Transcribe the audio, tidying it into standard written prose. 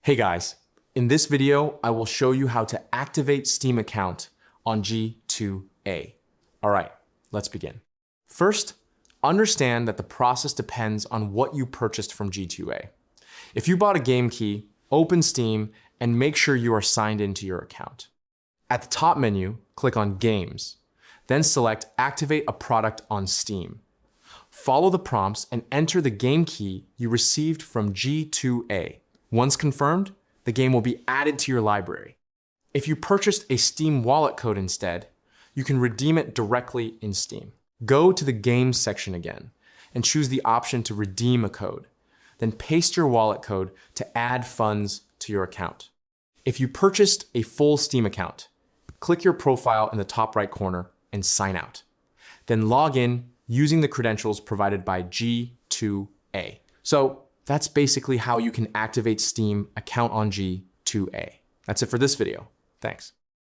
Hey guys, in this video, I will show you how to activate Steam account on G2A. All right, let's begin. First, understand that the process depends on what you purchased from G2A. If you bought a game key, open Steam and make sure you are signed into your account. At the top menu, click on Games, then select Activate a product on Steam. Follow the prompts and enter the game key you received from G2A. Once confirmed, the game will be added to your library. If you purchased a Steam wallet code instead, you can redeem it directly in Steam. Go to the Games section again and choose the option to redeem a code. Then paste your wallet code to add funds to your account. If you purchased a full Steam account, click your profile in the top right corner and sign out. Then log in using the credentials provided by G2A. So that's basically how you can activate Steam account on G2A. That's it for this video. Thanks.